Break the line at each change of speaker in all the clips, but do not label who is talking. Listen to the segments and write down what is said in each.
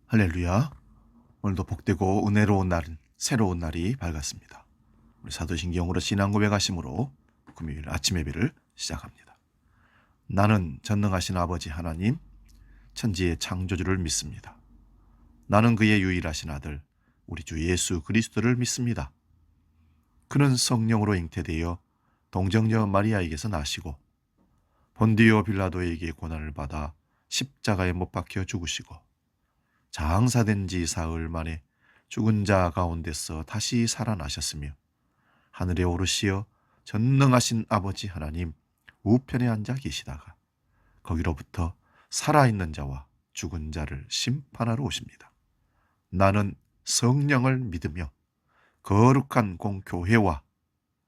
할렐루야. 오늘도 복되고 은혜로운 날은 새로운 날이 밝았습니다. 우리 사도신경으로 신앙 고백하심으로 금요일 아침 예배를 시작합니다. 나는 전능하신 아버지 하나님, 천지의 창조주를 믿습니다. 나는 그의 유일하신 아들, 우리 주 예수 그리스도를 믿습니다. 그는 성령으로 잉태되어 동정녀 마리아에게서 나시고 본디오 빌라도에게 고난을 받아 십자가에 못 박혀 죽으시고 장사된 지 사흘 만에 죽은 자 가운데서 다시 살아나셨으며 하늘에 오르시어 전능하신 아버지 하나님 우편에 앉아 계시다가 거기로부터 살아있는 자와 죽은 자를 심판하러 오십니다. 나는 성령을 믿으며 거룩한 공교회와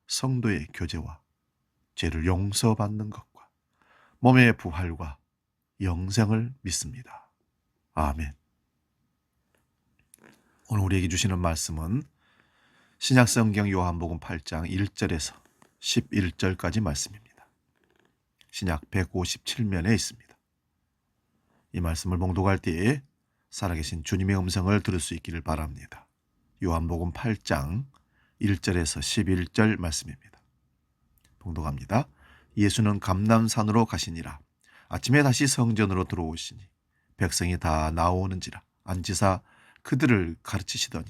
성도의 교제와 죄를 용서받는 것과 몸의 부활과 영생을 믿습니다. 아멘. 오늘 우리에게 주시는 말씀은 신약성경 요한복음 8장 1절에서 11절까지 말씀입니다. 신약 157면에 있습니다. 이 말씀을 봉독할 때에 살아계신 주님의 음성을 들을 수 있기를 바랍니다. 요한복음 8장 1절에서 11절 말씀입니다. 봉독합니다. 예수는 감람산으로 가시니라. 아침에 다시 성전으로 들어오시니 백성이 다 나오는지라 앉으사 그들을 가르치시더니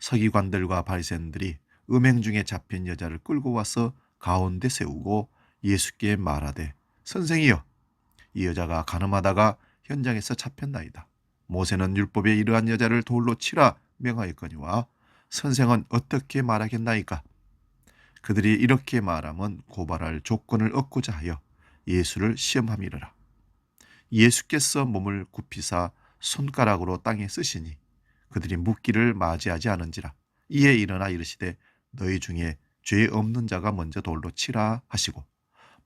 서기관들과 바리새인들이 음행 중에 잡힌 여자를 끌고 와서 가운데 세우고 예수께 말하되 선생이여, 이 여자가 간음하다가 현장에서 잡혔나이다. 모세는 율법에 이러한 여자를 돌로 치라 명하였거니와 선생은 어떻게 말하겠나이까? 그들이 이렇게 말하면 고발할 조건을 얻고자 하여 예수를 시험함이러라. 예수께서 몸을 굽히사 손가락으로 땅에 쓰시니 그들이 묻기를 맞이하지 않은지라. 이에 일어나 이르시되 너희 중에 죄 없는 자가 먼저 돌로 치라 하시고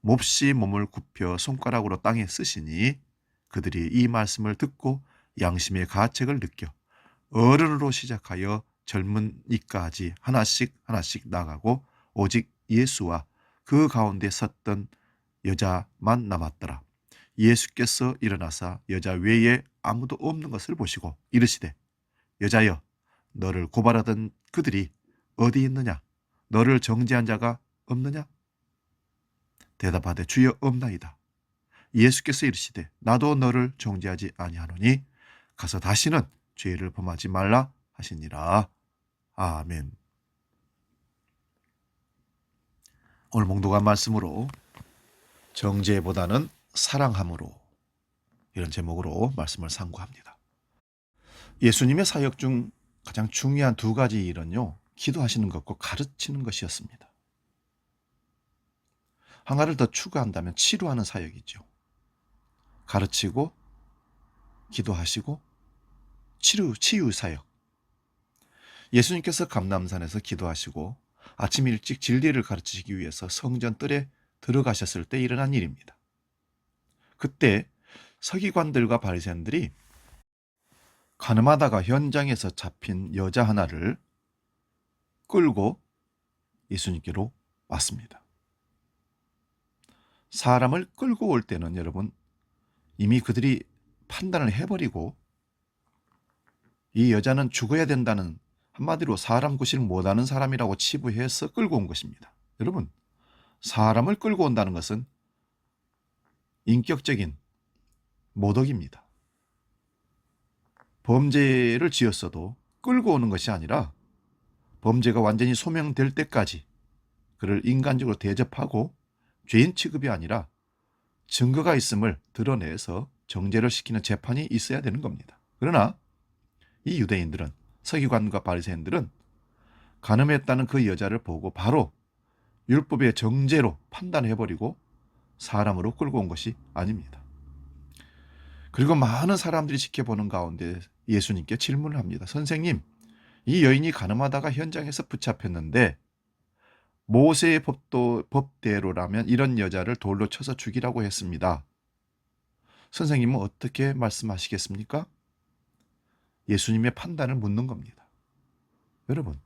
몹시 몸을 굽혀 손가락으로 땅에 쓰시니 그들이 이 말씀을 듣고 양심의 가책을 느껴 어른으로 시작하여 젊은이까지 하나씩 나가고 오직 예수와 그 가운데 섰던 여자만 남았더라. 예수께서 일어나사 여자 외에 아무도 없는 것을 보시고 이르시되 여자여, 너를 고발하던 그들이 어디 있느냐? 너를 정죄한 자가 없느냐? 대답하되 주여 없나이다. 예수께서 이르시되 나도 너를 정죄하지 아니하노니 가서 다시는 죄를 범하지 말라 하시니라. 아멘. 오늘 봉독한 말씀으로 정죄보다는 사랑함으로, 이런 제목으로 말씀을 상고합니다. 예수님의 사역 중 가장 중요한 두 가지 일은요, 기도하시는 것과 가르치는 것이었습니다. 하나를 더 추가한다면 치료하는 사역이죠. 가르치고 기도하시고 치유 사역. 예수님께서 감람산에서 기도하시고 아침 일찍 진리를 가르치시기 위해서 성전 뜰에 들어가셨을 때 일어난 일입니다. 그때 서기관들과 바리새인들이 간음하다가 현장에서 잡힌 여자 하나를 끌고 예수님께로 왔습니다. 사람을 끌고 올 때는 여러분 이미 그들이 판단을 해버리고 이 여자는 죽어야 된다는, 한마디로 사람 구실 못하는 사람이라고 치부해서 끌고 온 것입니다. 여러분, 사람을 끌고 온다는 것은 인격적인 모독입니다. 범죄를 지었어도 끌고 오는 것이 아니라 범죄가 완전히 소명될 때까지 그를 인간적으로 대접하고 죄인 취급이 아니라 증거가 있음을 드러내서 정죄를 시키는 재판이 있어야 되는 겁니다. 그러나 이 유대인들은, 서기관과 바리새인들은 간음했다는 그 여자를 보고 바로 율법의 정죄로 판단해버리고 사람으로 끌고 온 것이 아닙니다. 그리고 많은 사람들이 지켜보는 가운데 예수님께 질문을 합니다. 선생님, 이 여인이 간음하다가 현장에서 붙잡혔는데 모세의 법대로라면 이런 여자를 돌로 쳐서 죽이라고 했습니다. 선생님은 어떻게 말씀하시겠습니까? 예수님의 판단을 묻는 겁니다. 여러분,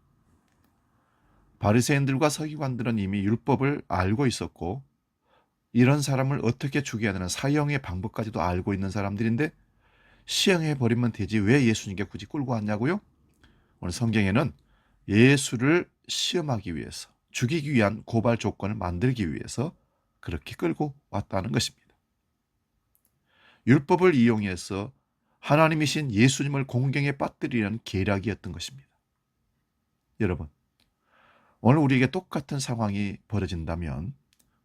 바리새인들과 서기관들은 이미 율법을 알고 있었고 이런 사람을 어떻게 죽여야 되는 사형의 방법까지도 알고 있는 사람들인데 시행해 버리면 되지 왜 예수님께 굳이 끌고 왔냐고요? 오늘 성경에는 예수를 시험하기 위해서, 죽이기 위한 고발 조건을 만들기 위해서 그렇게 끌고 왔다는 것입니다. 율법을 이용해서 하나님이신 예수님을 공경에 빠뜨리려는 계략이었던 것입니다. 여러분, 오늘 우리에게 똑같은 상황이 벌어진다면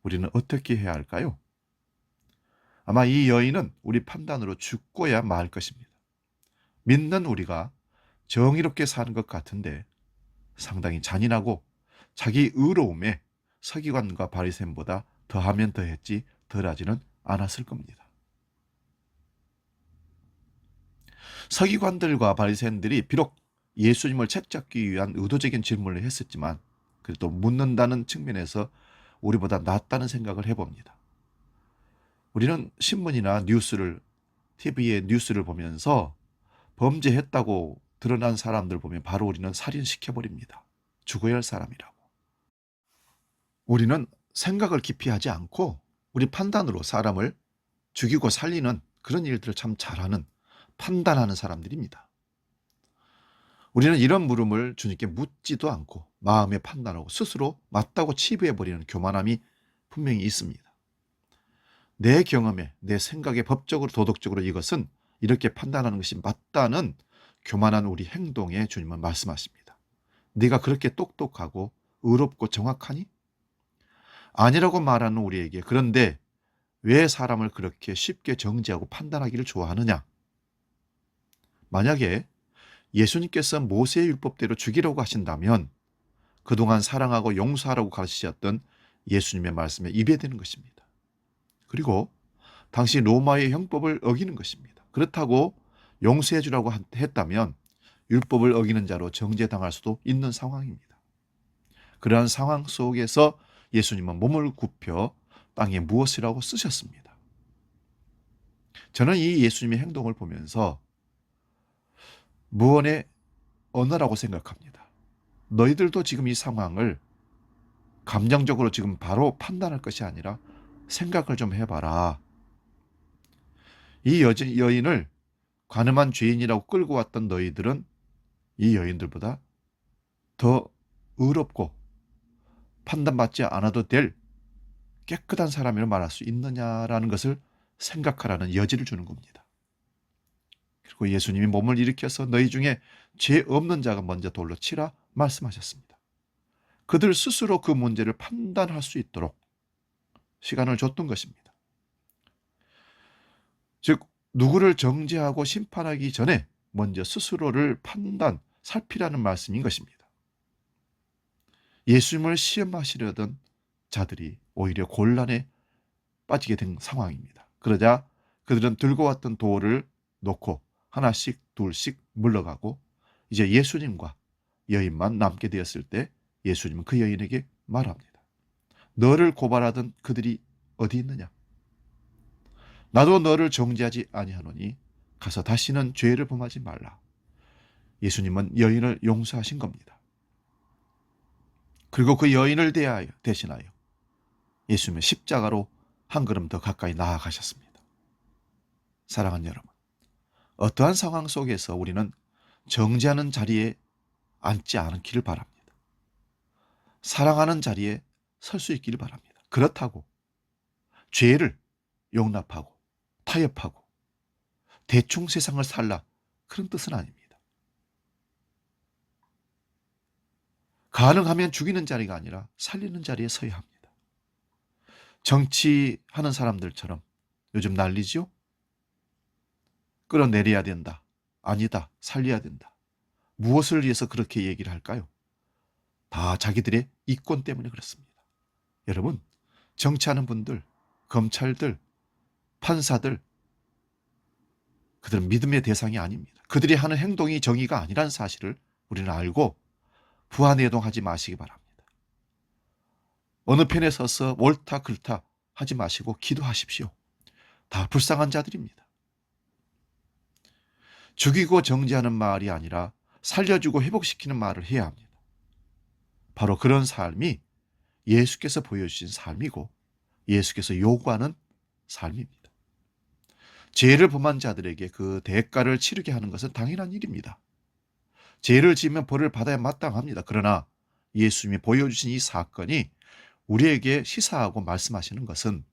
우리는 어떻게 해야 할까요? 아마 이 여인은 우리 판단으로 죽고야 말 것입니다. 믿는 우리가 정의롭게 사는 것 같은데 상당히 잔인하고 자기 의로움에 서기관과 바리새인보다 더하면 더했지 덜하지는 않았을 겁니다. 서기관들과 바리새인들이 비록 예수님을 책잡기 위한 의도적인 질문을 했었지만 그래도 묻는다는 측면에서 우리보다 낫다는 생각을 해봅니다. 우리는 신문이나 뉴스를, TV에 뉴스를 보면서 범죄했다고 드러난 사람들 보면 바로 우리는 살인시켜버립니다. 죽어야 할 사람이라고. 우리는 생각을 깊이 하지 않고 우리 판단으로 사람을 죽이고 살리는 그런 일들을 참 잘하는, 판단하는 사람들입니다. 우리는 이런 물음을 주님께 묻지도 않고 마음에 판단하고 스스로 맞다고 치부해버리는 교만함이 분명히 있습니다. 내 경험에, 내 생각에 법적으로 도덕적으로 이것은 이렇게 판단하는 것이 맞다는 교만한 우리 행동에 주님은 말씀하십니다. 네가 그렇게 똑똑하고 의롭고 정확하니? 아니라고 말하는 우리에게 그런데 왜 사람을 그렇게 쉽게 정죄하고 판단하기를 좋아하느냐? 만약에 예수님께서 모세의 율법대로 죽이라고 하신다면 그동안 사랑하고 용서하라고 가르치셨던 예수님의 말씀에 입에 대는 것입니다. 그리고 당시 로마의 형법을 어기는 것입니다. 그렇다고 용서해 주라고 했다면 율법을 어기는 자로 정죄당할 수도 있는 상황입니다. 그러한 상황 속에서 예수님은 몸을 굽혀 땅에 무엇이라고 쓰셨습니다. 저는 이 예수님의 행동을 보면서 무언의 언어라고 생각합니다. 너희들도 지금 이 상황을 감정적으로 지금 바로 판단할 것이 아니라 생각을 좀 해봐라. 이 여인을 관음한 죄인이라고 끌고 왔던 너희들은 이 여인들보다 더 의롭고 판단받지 않아도 될 깨끗한 사람이라고 말할 수 있느냐라는 것을 생각하라는 여지를 주는 겁니다. 그리고 예수님이 몸을 일으켜서 너희 중에 죄 없는 자가 먼저 돌로 치라 말씀하셨습니다. 그들 스스로 그 문제를 판단할 수 있도록 시간을 줬던 것입니다. 즉 누구를 정죄하고 심판하기 전에 먼저 스스로를 살피라는 말씀인 것입니다. 예수님을 시험하시려던 자들이 오히려 곤란에 빠지게 된 상황입니다. 그러자 그들은 들고 왔던 돌을 놓고 하나씩 둘씩 물러가고 이제 예수님과 여인만 남게 되었을 때 예수님은 그 여인에게 말합니다. 너를 고발하던 그들이 어디 있느냐? 나도 너를 정죄하지 아니하노니 가서 다시는 죄를 범하지 말라. 예수님은 여인을 용서하신 겁니다. 그리고 그 여인을 대신하여 예수님은 십자가로 한 걸음 더 가까이 나아가셨습니다. 사랑하는 여러분, 어떠한 상황 속에서 우리는 정죄하는 자리에 앉지 않기를 바랍니다. 사랑하는 자리에 설 수 있기를 바랍니다. 그렇다고 죄를 용납하고 타협하고 대충 세상을 살라 그런 뜻은 아닙니다. 가능하면 죽이는 자리가 아니라 살리는 자리에 서야 합니다. 정치하는 사람들처럼 요즘 난리죠? 끌어내려야 된다. 아니다. 살려야 된다. 무엇을 위해서 그렇게 얘기를 할까요? 다 자기들의 이권 때문에 그렇습니다. 여러분, 정치하는 분들, 검찰들, 판사들, 그들은 믿음의 대상이 아닙니다. 그들이 하는 행동이 정의가 아니라는 사실을 우리는 알고 부하내동하지 마시기 바랍니다. 어느 편에 서서 옳다 그렇다 하지 마시고 기도하십시오. 다 불쌍한 자들입니다. 죽이고 정죄하는 말이 아니라 살려주고 회복시키는 말을 해야 합니다. 바로 그런 삶이 예수께서 보여주신 삶이고 예수께서 요구하는 삶입니다. 죄를 범한 자들에게 그 대가를 치르게 하는 것은 당연한 일입니다. 죄를 지으면 벌을 받아야 마땅합니다. 그러나 예수님이 보여주신 이 사건이 우리에게 시사하고 말씀하시는 것은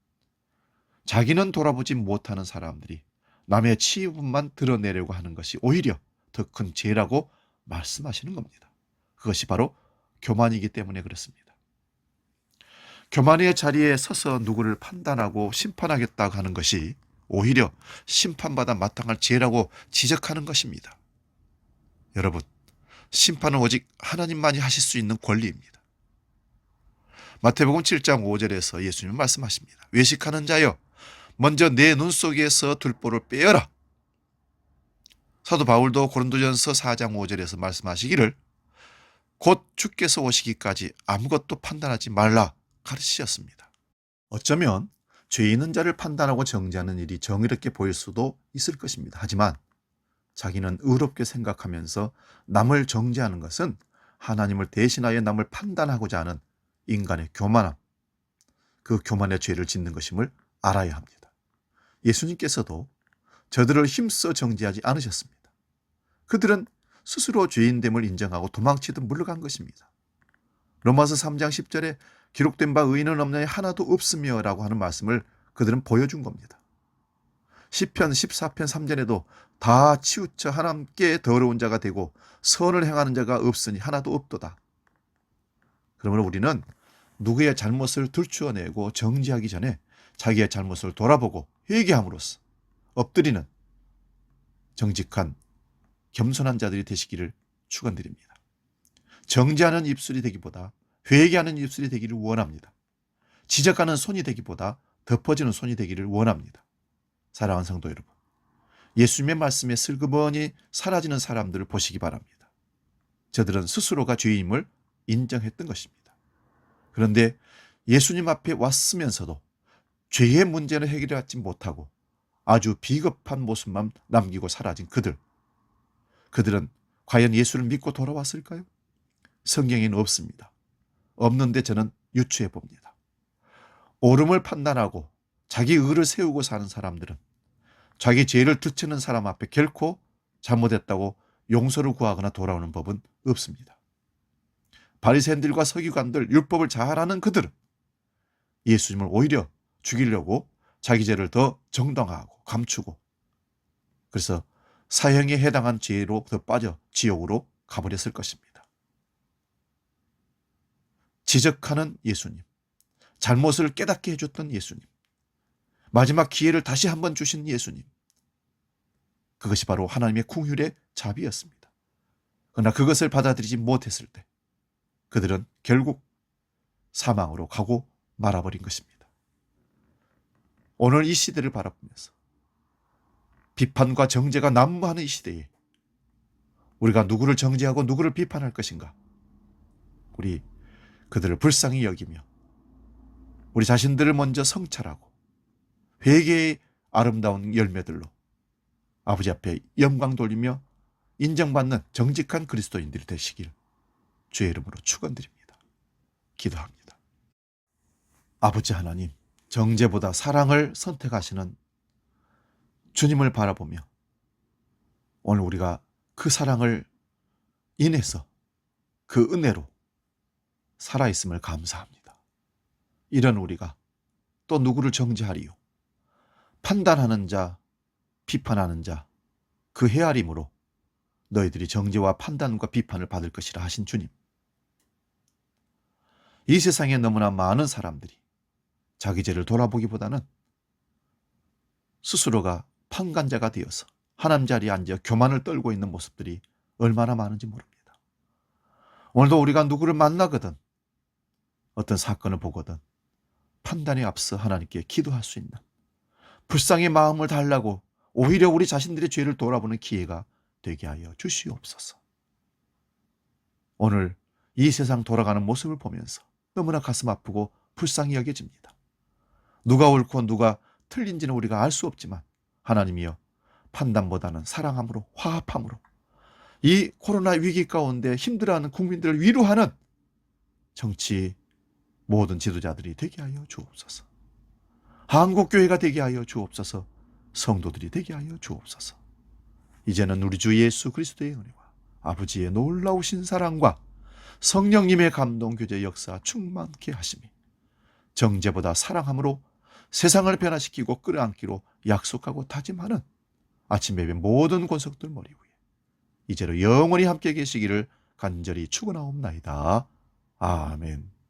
자기는 돌아보지 못하는 사람들이 남의 치부만 드러내려고 하는 것이 오히려 더 큰 죄라고 말씀하시는 겁니다. 그것이 바로 교만이기 때문에 그렇습니다. 교만의 자리에 서서 누구를 판단하고 심판하겠다고 하는 것이 오히려 심판받아 마땅할 죄라고 지적하는 것입니다. 여러분, 심판은 오직 하나님만이 하실 수 있는 권리입니다. 마태복음 7장 5절에서 예수님은 말씀하십니다. 외식하는 자여, 먼저 내 눈 속에서 들보를 빼어라. 사도 바울도 고린도전서 4장 5절에서 말씀하시기를 곧 주께서 오시기까지 아무것도 판단하지 말라 가르치셨습니다. 어쩌면 죄 있는 자를 판단하고 정죄하는 일이 정의롭게 보일 수도 있을 것입니다. 하지만 자기는 의롭게 생각하면서 남을 정죄하는 것은 하나님을 대신하여 남을 판단하고자 하는 인간의 교만함, 그 교만의 죄를 짓는 것임을 알아야 합니다. 예수님께서도 저들을 힘써 정죄하지 않으셨습니다. 그들은 스스로 죄인됨을 인정하고 도망치듯 물러간 것입니다. 로마서 3장 10절에 기록된 바 의인은 없나니 하나도 없으며 라고 하는 말씀을 그들은 보여준 겁니다. 시편 14편 3절에도 다 치우쳐 하나님께 더러운 자가 되고 선을 행하는 자가 없으니 하나도 없도다. 그러므로 우리는 누구의 잘못을 들추어내고 정지하기 전에 자기의 잘못을 돌아보고 회개함으로써 엎드리는 정직한 겸손한 자들이 되시기를 축원드립니다. 정죄하는 입술이 되기보다 회개하는 입술이 되기를 원합니다. 지적하는 손이 되기보다 덮어지는 손이 되기를 원합니다. 사랑하는 성도 여러분, 예수님의 말씀에 슬그머니 사라지는 사람들을 보시기 바랍니다. 저들은 스스로가 죄임을 인정했던 것입니다. 그런데 예수님 앞에 왔으면서도 죄의 문제는 해결하지 못하고 아주 비겁한 모습만 남기고 사라진 그들은 과연 예수를 믿고 돌아왔을까요? 성경에는 없습니다. 없는데 저는 유추해 봅니다. 옳음을 판단하고 자기 의를 세우고 사는 사람들은 자기 죄를 들추는 사람 앞에 결코 잘못했다고 용서를 구하거나 돌아오는 법은 없습니다. 바리새인들과 서기관들, 율법을 잘 아는 그들은 예수님을 오히려 죽이려고 자기 죄를 더 정당화하고 감추고, 그래서 사형에 해당한 죄로 더 빠져 지옥으로 가버렸을 것입니다. 지적하는 예수님, 잘못을 깨닫게 해줬던 예수님, 마지막 기회를 다시 한번 주신 예수님, 그것이 바로 하나님의 긍휼의 자비였습니다. 그러나 그것을 받아들이지 못했을 때 그들은 결국 사망으로 가고 말아버린 것입니다. 오늘 이 시대를 바라보면서 비판과 정죄가 난무하는 이 시대에 우리가 누구를 정죄하고 누구를 비판할 것인가? 우리 그들을 불쌍히 여기며 우리 자신들을 먼저 성찰하고 회개의 아름다운 열매들로 아버지 앞에 영광 돌리며 인정받는 정직한 그리스도인들이 되시길 주의 이름으로 축원드립니다. 기도합니다. 아버지 하나님, 정죄보다 사랑을 선택하시는 주님을 바라보며 오늘 우리가 그 사랑을 인해서 그 은혜로 살아있음을 감사합니다. 이런 우리가 또 누구를 정죄하리요? 판단하는 자, 비판하는 자, 그 헤아림으로 너희들이 정죄와 판단과 비판을 받을 것이라 하신 주님. 이 세상에 너무나 많은 사람들이 자기 죄를 돌아보기보다는 스스로가 판관자가 되어서 하나님 자리에 앉아 교만을 떨고 있는 모습들이 얼마나 많은지 모릅니다. 오늘도 우리가 누구를 만나거든, 어떤 사건을 보거든 판단에 앞서 하나님께 기도할 수 있는 불쌍히 마음을 달라고 오히려 우리 자신들의 죄를 돌아보는 기회가 되게 하여 주시옵소서. 오늘 이 세상 돌아가는 모습을 보면서 너무나 가슴 아프고 불쌍히 여겨집니다. 누가 옳고 누가 틀린지는 우리가 알 수 없지만 하나님이여, 판단보다는 사랑함으로 화합함으로 이 코로나 위기 가운데 힘들어하는 국민들을 위로하는 정치 모든 지도자들이 되게 하여 주옵소서. 한국교회가 되게 하여 주옵소서. 성도들이 되게 하여 주옵소서. 이제는 우리 주 예수 그리스도의 은혜와 아버지의 놀라우신 사랑과 성령님의 감동 교제 역사 충만케 하심이 정죄보다 사랑함으로 세상을 변화시키고 끌어안기로 약속하고 다짐하는 아침 예배 모든 권속들 머리 위에 이제로 영원히 함께 계시기를 간절히 축원하옵나이다. 아멘.